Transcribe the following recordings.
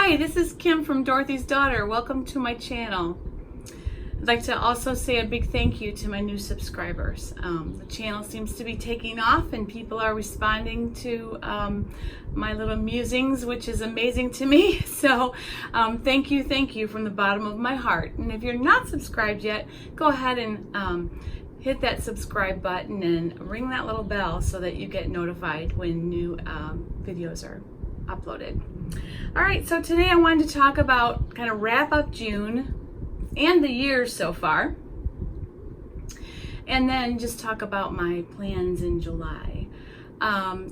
Hi, this is Kim from Dorothy's Daughter. Welcome to my channel. I'd like to also say a big thank you to my new subscribers. The channel seems to be taking off and people are responding to my little musings, which is amazing to me. So thank you from the bottom of my heart. And if you're not subscribed yet, go ahead and hit that subscribe button and ring that little bell so that you get notified when new videos are uploaded. All right, so today I wanted to talk about kind of wrap up June and the year so far, and then just talk about my plans in July.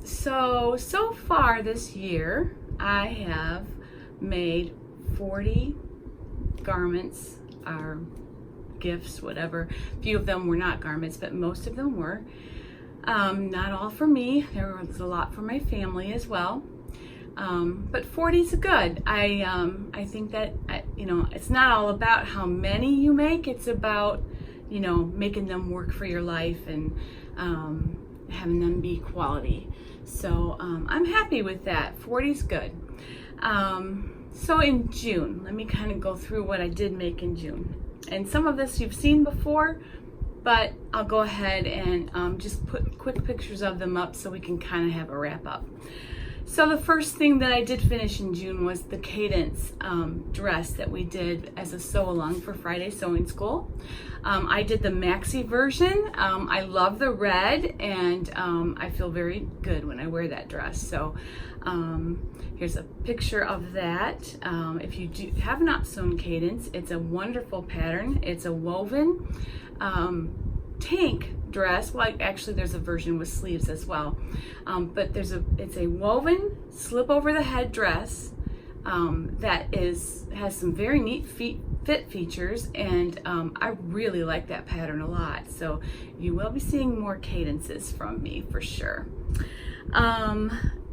So far this year I have made 40 garments or gifts, whatever. A few of them were not garments, but most of them were. Not all for me. There was a lot for my family as well. But 40 is good. I think that, it's not all about how many you make. It's about, making them work for your life and having them be quality. So I'm happy with that. 40 is good. So in June, let me kind of go through what I did make in June. And some of this you've seen before, but I'll go ahead and just put quick pictures of them up so we can kind of have a wrap up. So the first thing that I did finish in June was the Cadence dress that we did as a sew along for Friday Sewing School. I did the maxi version. I love the red, and I feel very good when I wear that dress. So here's a picture of that. If you have not sewn Cadence, it's a wonderful pattern. It's a woven tank dress. Well, actually there's a version with sleeves as well, but it's a woven slip over the head dress that has some very neat fit features, and I really like that pattern a lot. So you will be seeing more cadences from me for sure.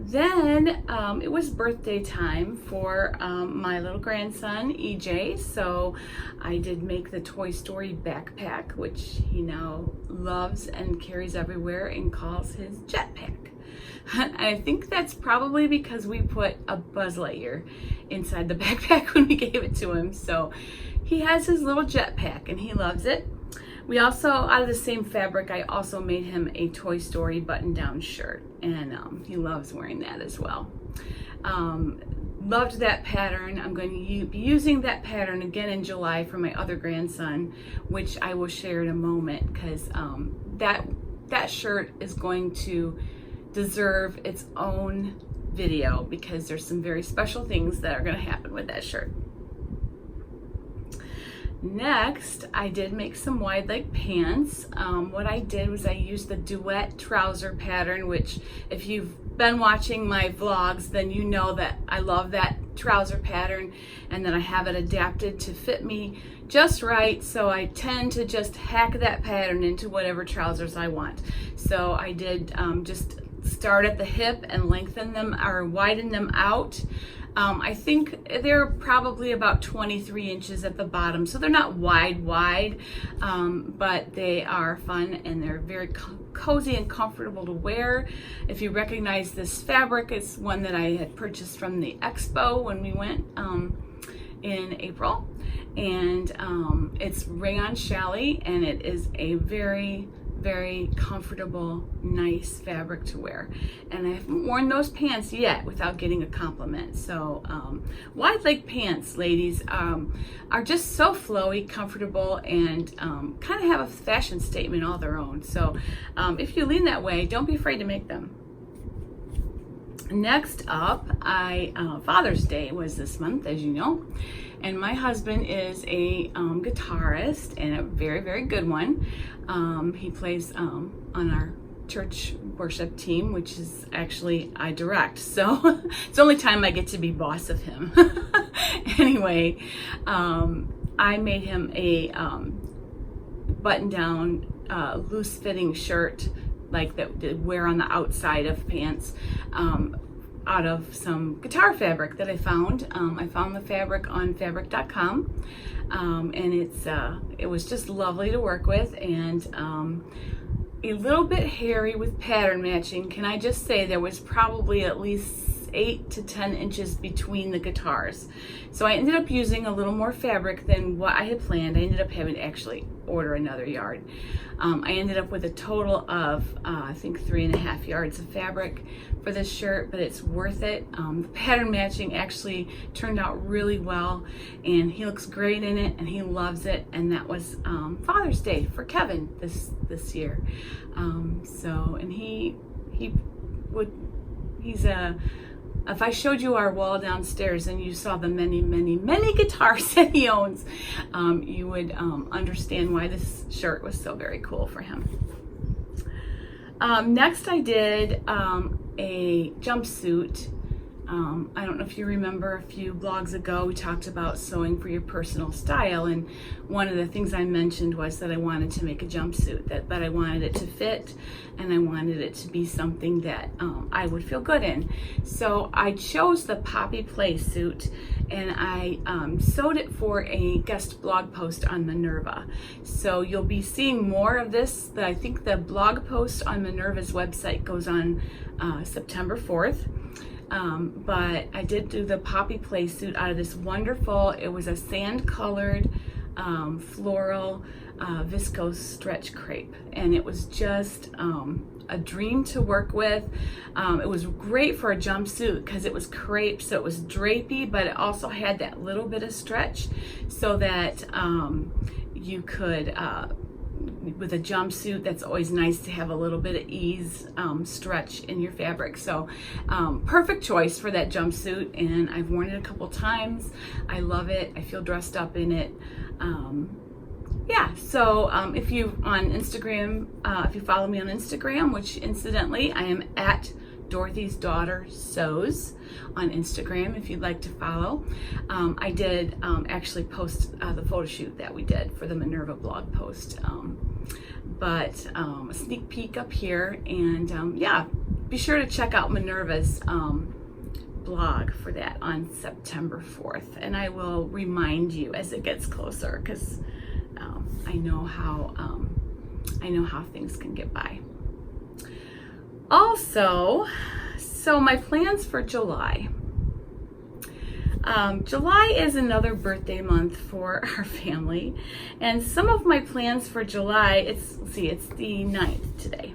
Then it was birthday time for my little grandson EJ, so I did make the Toy Story backpack, which he now loves and carries everywhere and calls his jetpack. I think that's probably because we put a Buzz Lightyear inside the backpack when we gave it to him, so he has his little jetpack and he loves it. We also, out of the same fabric, I also made him a Toy Story button-down shirt, and he loves wearing that as well. Loved that pattern. I'm going to be using that pattern again in July for my other grandson, which I will share in a moment, because that shirt is going to deserve its own video, because there's some very special things that are going to happen with that shirt. Next, I did make some wide leg pants. What I did was I used the Duet Trouser pattern, which if you've been watching my vlogs, then you know that I love that trouser pattern and that I have it adapted to fit me just right. So I tend to just hack that pattern into whatever trousers I want. So I did just start at the hip and lengthen them or widen them out. I think they're probably about 23 inches at the bottom, so they're not wide, but they are fun and they're very cozy and comfortable to wear. If you recognize this fabric, it's one that I had purchased from the expo when we went in April, and it's rayon challis, and it is a very comfortable, nice fabric to wear. And I haven't worn those pants yet without getting a compliment. So wide leg pants, ladies, are just so flowy, comfortable, and kind of have a fashion statement all their own. So if you lean that way, don't be afraid to make them. Next up, Father's Day was this month, as you know, and my husband is a guitarist, and a very good one. He plays on our church worship team, which is actually I direct, so it's the only time I get to be boss of him. Anyway, I made him a button-down, loose-fitting shirt, like that they wear on the outside of pants, out of some guitar fabric that I found. I found the fabric on fabric.com, and it was just lovely to work with, and a little bit hairy with pattern matching. Can I just say there was probably at least it's 8 to 10 inches between the guitars. So I ended up using a little more fabric than what I had planned. I ended up having to actually order another yard. I ended up with a total of I think 3.5 yards of fabric for this shirt, but it's worth it. The pattern matching actually turned out really well, and he looks great in it and he loves it. And that was Father's Day for Kevin this year. And he's if I showed you our wall downstairs and you saw the many guitars that he owns, you would understand why this shirt was so very cool for him. Next I did a jumpsuit. I don't know if you remember, a few blogs ago we talked about sewing for your personal style, and one of the things I mentioned was that I wanted to make a jumpsuit, but I wanted it to fit and I wanted it to be something that I would feel good in. So I chose the Poppy Playsuit, and I sewed it for a guest blog post on Minerva. So you'll be seeing more of this. I think the blog post on Minerva's website goes on September 4th. But I did do the Poppy Playsuit out of this wonderful, it was a sand colored floral viscose stretch crepe, and it was just a dream to work with. It was great for a jumpsuit because it was crepe, so it was drapey, but it also had that little bit of stretch so that you could with a jumpsuit, that's always nice to have a little bit of ease, stretch in your fabric. So perfect choice for that jumpsuit, and I've worn it a couple times. I love it. I feel dressed up in it. Yeah, so if you on Instagram, if you follow me on Instagram, which incidentally I am at Dorothy's Daughter Sews on Instagram if you'd like to follow. I did actually post the photo shoot that we did for the Minerva blog post, but a sneak peek up here, and yeah, be sure to check out Minerva's blog for that on September 4th, and I will remind you as it gets closer, because I know how things can get by. Also, so my plans for July. July is another birthday month for our family, and some of my plans for July, it's the 9th today.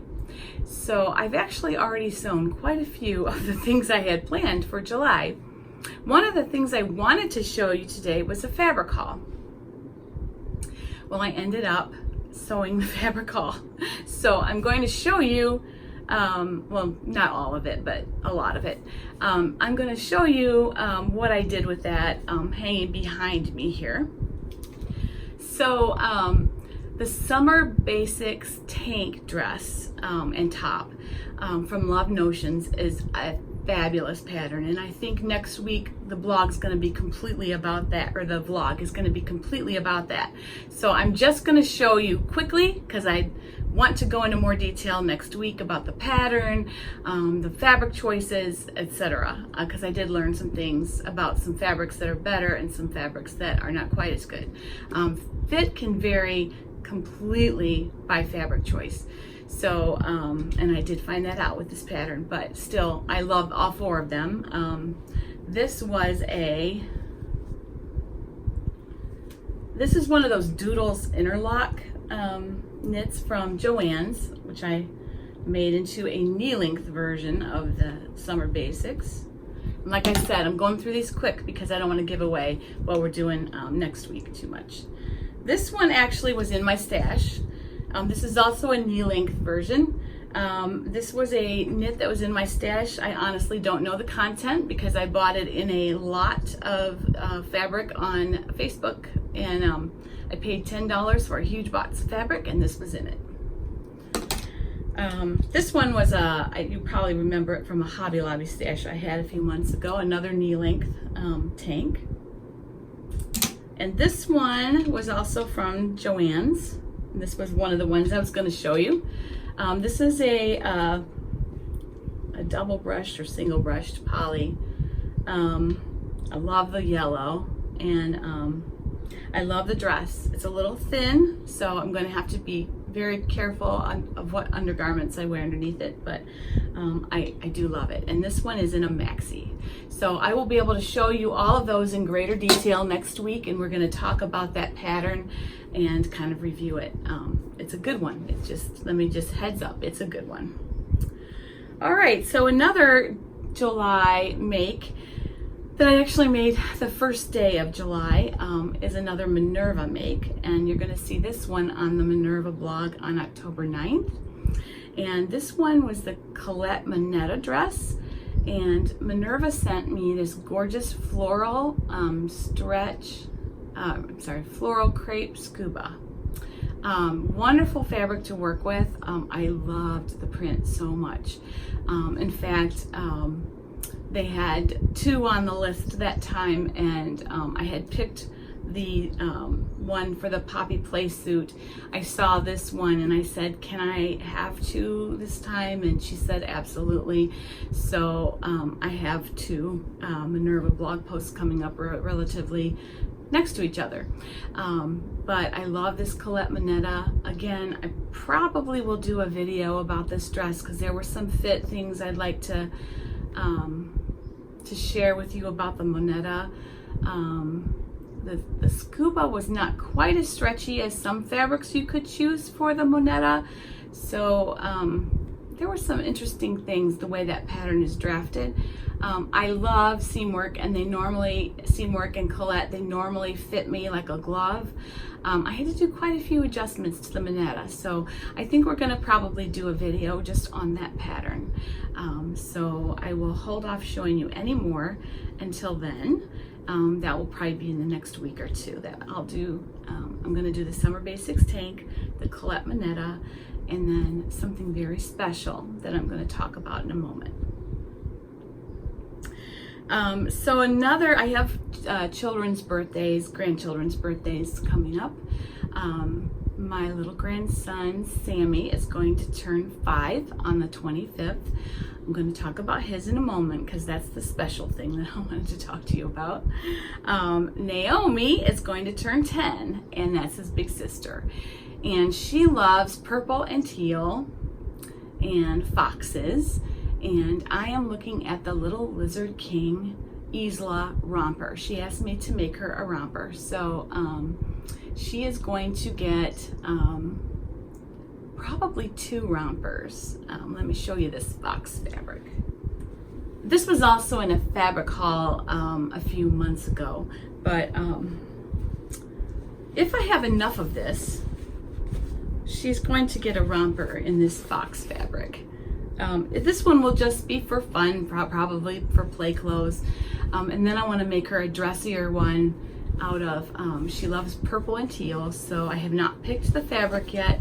So I've actually already sewn quite a few of the things I had planned for July. One of the things I wanted to show you today was a fabric haul. Well, I ended up sewing the fabric haul. So I'm going to show you, well, not all of it, but a lot of it. I'm going to show you what I did with that hanging behind me here. So the Summer Basics tank dress and top from Love Notions is a fabulous pattern, and I think next week the blog's going to be completely about that, or the vlog is going to be completely about that. So I'm just going to show you quickly, because I want to go into more detail next week about the pattern, the fabric choices, etc., because I did learn some things about some fabrics that are better and some fabrics that are not quite as good. Fit can vary completely by fabric choice. So, and I did find that out with this pattern, but still, I love all four of them. This is one of those Doodles interlock knits from Joann's, which I made into a knee-length version of the Summer Basics. And like I said, I'm going through these quick because I don't want to give away what we're doing next week too much. This one actually was in my stash. This is also a knee-length version. This was a knit that was in my stash. I honestly don't know the content because I bought it in a lot of fabric on Facebook, and I paid $10 for a huge box of fabric, and this was in it. This one was you probably remember it from a Hobby Lobby stash I had a few months ago, another knee-length tank. And this one was also from Joann's. This was one of the ones I was going to show you. This is a double brushed or single brushed poly. I love the yellow, and I love the dress. It's a little thin, so I'm going to have to be very careful of what undergarments I wear underneath it, but I do love it. And this one is in a maxi. So I will be able to show you all of those in greater detail next week, and we're going to talk about that pattern and kind of review it. It's a good one. It's just, let me just heads up, it's a good one. All right, so another July make that I actually made the first day of July is another Minerva make, and you're going to see this one on the Minerva blog on October 9th. And this one was the Colette Moneta dress, and Minerva sent me this gorgeous floral floral crepe scuba. Wonderful fabric to work with. I loved the print so much. In fact, they had 2 on the list that time, and I had picked the one for the Poppy Playsuit. I saw this one and I said, can I have 2 this time? And she said, absolutely. So I have 2 Minerva blog posts coming up relatively next to each other. But I love this Colette Moneta. Again, I probably will do a video about this dress because there were some fit things I'd like to share with you about the Moneta. The Scuba was not quite as stretchy as some fabrics you could choose for the Moneta. So there were some interesting things the way that pattern is drafted. I love Seamwork, and Seamwork and Colette, they normally fit me like a glove. I had to do quite a few adjustments to the Moneta, so I think we're gonna probably do a video just on that pattern. So I will hold off showing you any more until then. That will probably be in the next week or 2 that I'll do. I'm gonna do the Summer Basics tank, the Colette Moneta, and then something very special that I'm gonna talk about in a moment. So I have children's birthdays, grandchildren's birthdays coming up. My little grandson, Sammy, is going to turn 5 on the 25th. I'm going to talk about his in a moment because that's the special thing that I wanted to talk to you about. Naomi is going to turn 10, and that's his big sister. And she loves purple and teal and foxes. And I am looking at the Little Lizard King Isla romper. She asked me to make her a romper. So she is going to get probably 2 rompers. Let me show you this fox fabric. This was also in a fabric haul a few months ago, but if I have enough of this, she's going to get a romper in this fox fabric. This one will just be for fun, probably for play clothes. And then I want to make her a dressier one out of, she loves purple and teal, so I have not picked the fabric yet,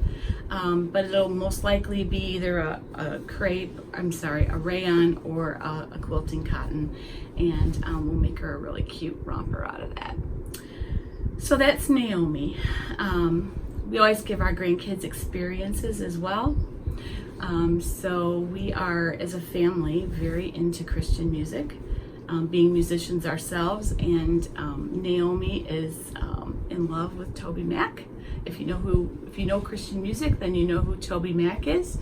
but it'll most likely be either a rayon or a quilting cotton, and we'll make her a really cute romper out of that. So that's Naomi. We always give our grandkids experiences as well. So we are, as a family, very into Christian music, being musicians ourselves, and Naomi is in love with Toby Mac. If you know Christian music, then you know who Toby Mac is.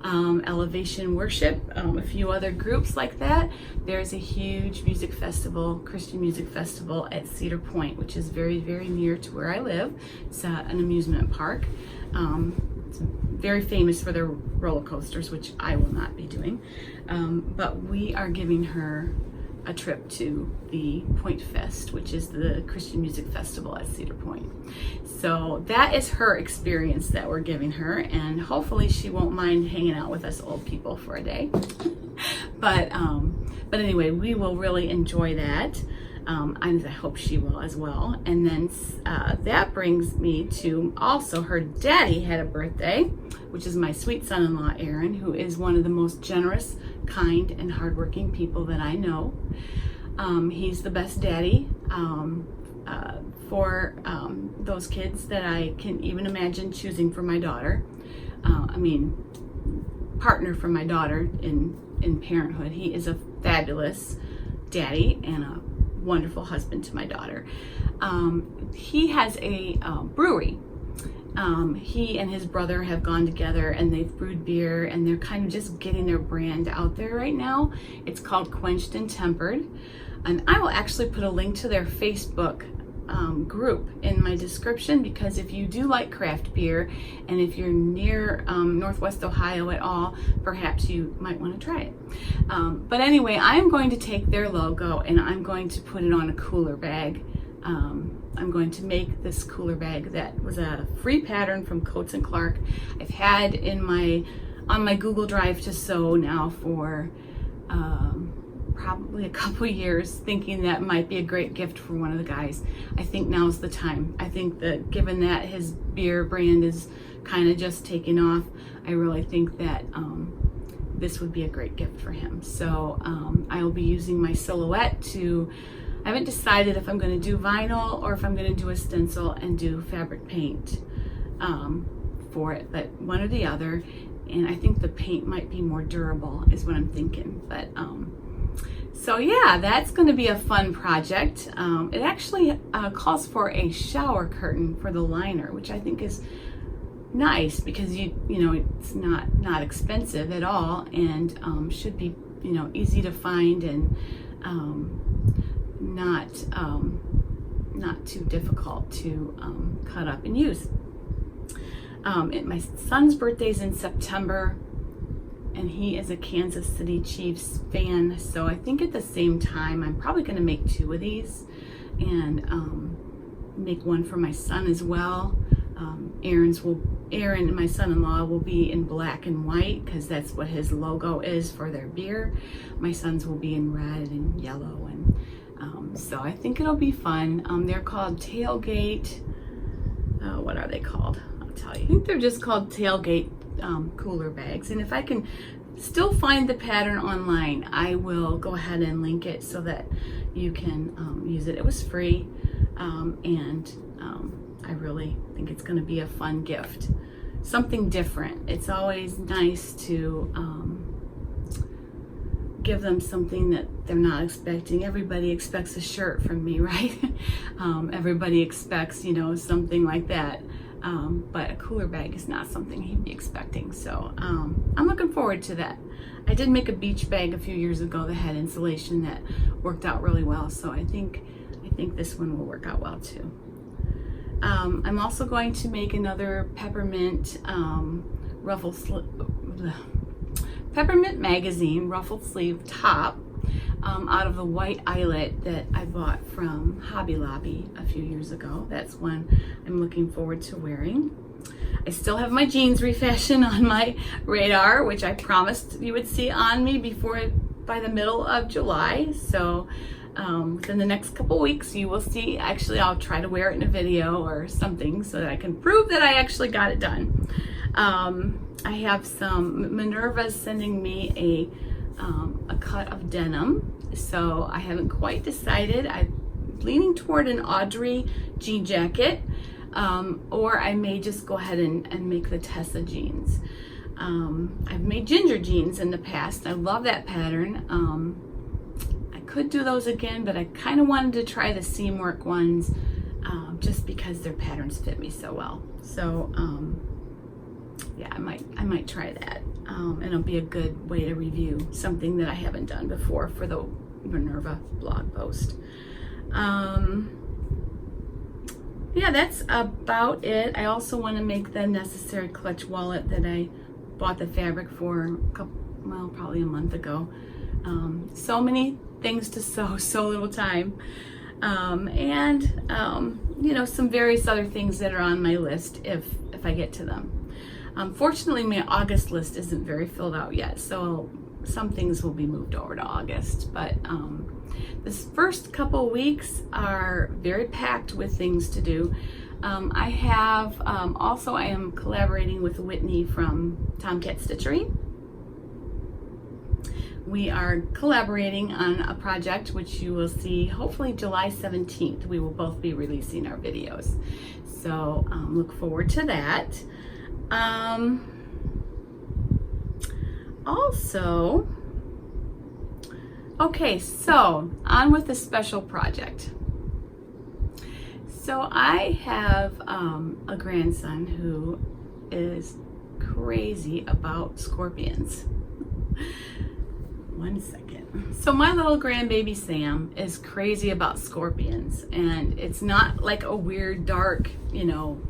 Elevation Worship, a few other groups like that. There's a huge music festival, Christian music festival at Cedar Point, which is very, very near to where I live. It's an amusement park. It's very famous for their roller coasters, which I will not be doing. But we are giving her a trip to the Point Fest, which is the Christian music festival at Cedar Point. So that is her experience that we're giving her, and hopefully she won't mind hanging out with us old people for a day. But anyway, we will really enjoy that. I hope she will as well. And then that brings me to also her daddy had a birthday, which is my sweet son-in-law, Aaron, who is one of the most generous, kind, and hardworking people that I know. He's the best daddy for those kids that I can even imagine choosing for my daughter. Partner for my daughter in parenthood. He is a fabulous daddy and a wonderful husband to my daughter. He has a brewery He and his brother have gone together and they've brewed beer, and they're kind of just getting their brand out there right now. It's called Quenched and Tempered, and I will actually put a link to their Facebook group in my description, because if you do like craft beer and if you're near Northwest Ohio at all, perhaps you might want to try it. But anyway, I'm going to take their logo and I'm going to put it on a cooler bag. I'm going to make this cooler bag that was a free pattern from Coats and Clark. I've had on my Google Drive to sew now for probably a couple years, thinking that might be a great gift for one of the guys. I think now's the time. I think that given that his beer brand is kind of just taking off, I really think that this would be a great gift for him. So I will be using my silhouette to, I haven't decided if I'm going to do vinyl or if I'm going to do a stencil and do fabric paint for it, but one or the other. And I think the paint might be more durable is what I'm thinking. But so yeah, that's going to be a fun project. It actually calls for a shower curtain for the liner, which I think is nice, because you know it's not expensive at all, and should be easy to find, and not too difficult to cut up and use. My son's birthday is in September, and he is a Kansas City Chiefs fan, so I think at the same time I'm probably going to make 2 of these, and make one for my son as well. Aaron, my son-in-law, will be in black and white because that's what his logo is for their beer. My son's will be in red and yellow, and so I think it'll be fun. They're called Tailgate. What are they called? I'll tell you. I think they're just called Tailgate cooler bags, and if I can still find the pattern online, I will go ahead and link it so that you can use it. It was free, and I really think it's going to be a fun gift, something different. It's always nice to give them something that they're not expecting. Everybody expects a shirt from me, right? Everybody expects, something like that. But a cooler bag is not something he'd be expecting. So I'm looking forward to that. I did make a beach bag a few years ago that had insulation that worked out really well. So I think this one will work out well too. I'm also going to make another peppermint peppermint magazine ruffled sleeve top out of the white eyelet that I bought from Hobby Lobby a few years ago. That's one I'm looking forward to wearing. I still have my jeans refashion on my radar, which I promised you would see on me by the middle of July. So within the next couple weeks you will see. Actually, I'll try to wear it in a video or something so that I can prove that I actually got it done. I have some Minerva sending me a cut of denim, so I haven't quite decided. I'm leaning toward an Audrey jean jacket, or I may just go ahead and make the Tessa jeans. I've made ginger jeans in the past. I love that pattern. I could do those again, but I kind of wanted to try the Seamwork ones just because their patterns fit me so well. So yeah, I might try that. And it'll be a good way to review something that I haven't done before for the Minerva blog post. Yeah, that's about it. I also want to make the necessary clutch wallet that I bought the fabric for probably a month ago. So many things to sew, so little time. And some various other things that are on my list if I get to them. Fortunately, my August list isn't very filled out yet, so some things will be moved over to August. But this first couple weeks are very packed with things to do. I am collaborating with Whitney from Tomcat Stitchery. We are collaborating on a project which you will see hopefully July 17th. We will both be releasing our videos. So look forward to that. Also, okay, so on with the special project. So I have a grandson who is crazy about scorpions. One second. So my little grandbaby Sam is crazy about scorpions, and it's not like a weird, dark, you know,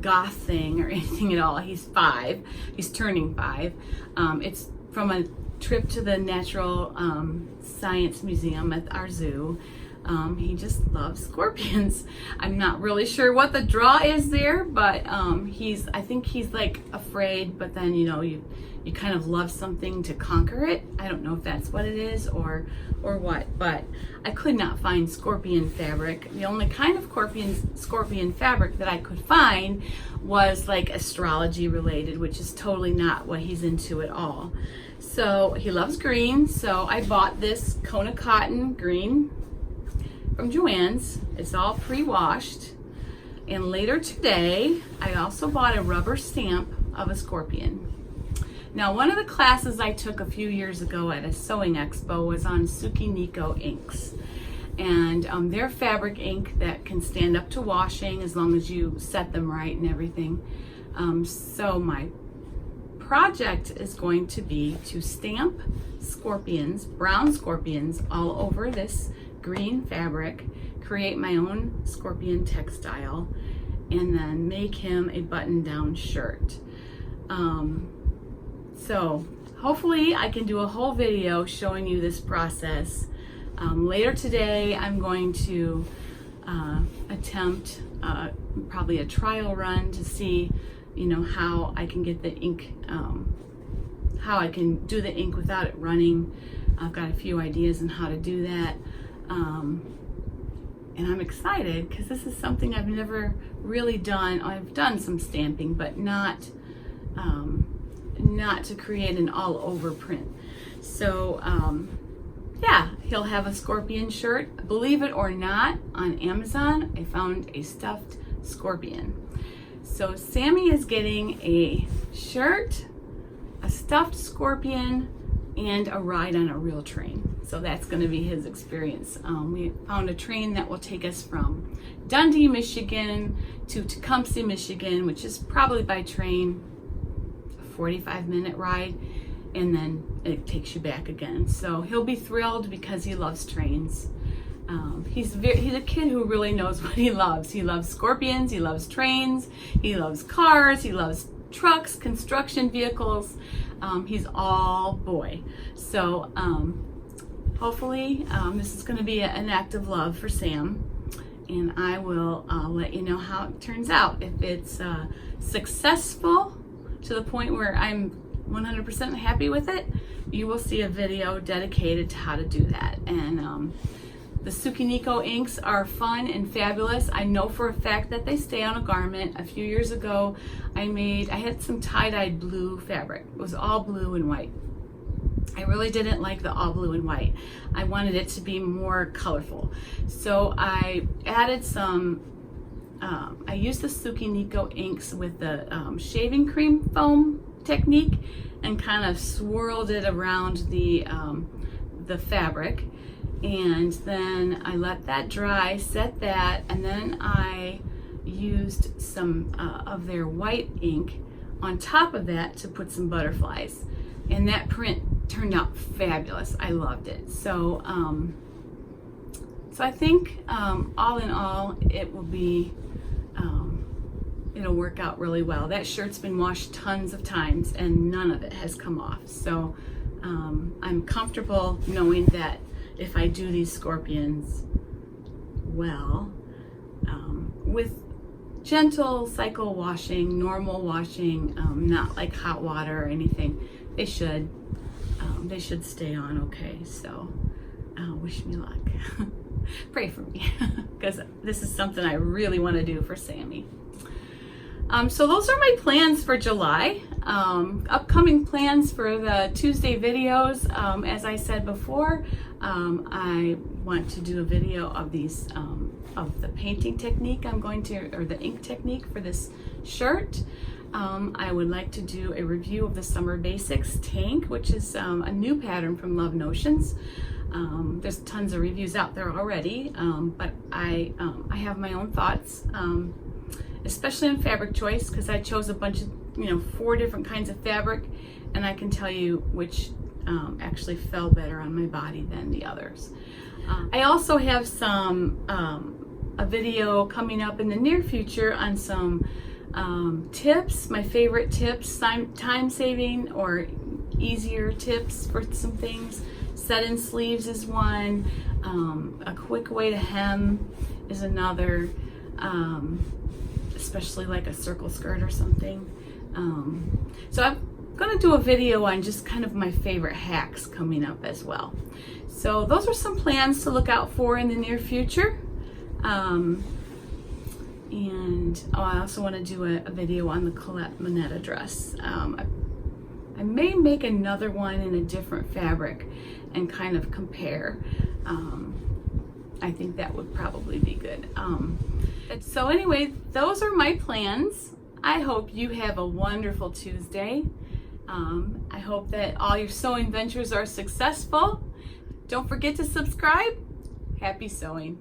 goth thing or anything at all. He's 5. He's turning 5. It's from a trip to the Natural Science Museum at our zoo. He just loves scorpions. I'm not really sure what the draw is there, but I think he's like afraid, but then, you know, you kind of love something to conquer it. I don't know if that's what it is or what, but I could not find scorpion fabric. The only kind of scorpion fabric that I could find was like astrology related, which is totally not what he's into at all. So he loves green, so I bought this Kona cotton green from Joann's. It's all pre-washed. And later today, I also bought a rubber stamp of a scorpion. Now, one of the classes I took a few years ago at a sewing expo was on Tsukineko Inks. And their fabric ink that can stand up to washing as long as you set them right and everything. So my project is going to be to stamp scorpions, brown scorpions, all over this green fabric, create my own scorpion textile, and then make him a button-down shirt. So hopefully I can do a whole video showing you this process. Later today I'm going to attempt probably a trial run to see, you know, how I can get the ink, how I can do the ink without it running. I've got a few ideas on how to do that. And I'm excited because this is something I've never really done. I've done some stamping, but not to create an all over print. So yeah, he'll have a scorpion shirt. Believe it or not, on Amazon I found a stuffed scorpion. So Sammy is getting a shirt, a stuffed scorpion, and a ride on a real train. So that's going to be his experience. We found a train that will take us from Dundee, Michigan to Tecumseh, Michigan, which is probably by train a 45-minute ride, and then it takes you back again. So he'll be thrilled because he loves trains. He's a kid who really knows what he loves. He loves scorpions, he loves trains, he loves cars, he loves trucks, construction vehicles. He's all boy. So hopefully this is going to be an act of love for Sam, and I will let you know how it turns out. If it's successful to the point where I'm 100% happy with it, you will see a video dedicated to how to do that. And the Tsukineko inks are fun and fabulous. I know for a fact that they stay on a garment. A few years ago, I had some tie-dyed blue fabric. It was all blue and white. I really didn't like the all blue and white. I wanted it to be more colorful. So I added some, I used the Tsukineko inks with the shaving cream foam technique and kind of swirled it around the fabric. And then I let that dry, set that, and then I used some of their white ink on top of that to put some butterflies. And that print turned out fabulous. I loved it. So, so I think all in all, it will be, it'll work out really well. That shirt's been washed tons of times and none of it has come off. So I'm comfortable knowing that if I do these scorpions well, with gentle cycle washing, normal washing, not like hot water or anything, they should stay on okay. So wish me luck. Pray for me because this is something I really want to do for Sammy. So those are my plans for July. Upcoming plans for the Tuesday videos. As I said before, I want to do a video of these, of the painting technique or the ink technique for this shirt. I would like to do a review of the Summer Basics tank, which is a new pattern from Love Notions. There's tons of reviews out there already, but I have my own thoughts, especially on fabric choice, because I chose a bunch of, 4 different kinds of fabric, and I can tell you which actually fell better on my body than the others. I also have a video coming up in the near future on some tips, my favorite tips, time saving or easier tips for some things. Set-in sleeves is one, a quick way to hem is another, especially like a circle skirt or something. So I'm gonna do a video on just kind of my favorite hacks coming up as well. So those are some plans to look out for in the near future. And I also want to do a video on the Colette Moneta dress. I may make another one in a different fabric and kind of compare. I think that would probably be good. So anyway, those are my plans. I hope you have a wonderful Tuesday. I hope that all your sewing ventures are successful. Don't forget to subscribe. Happy sewing.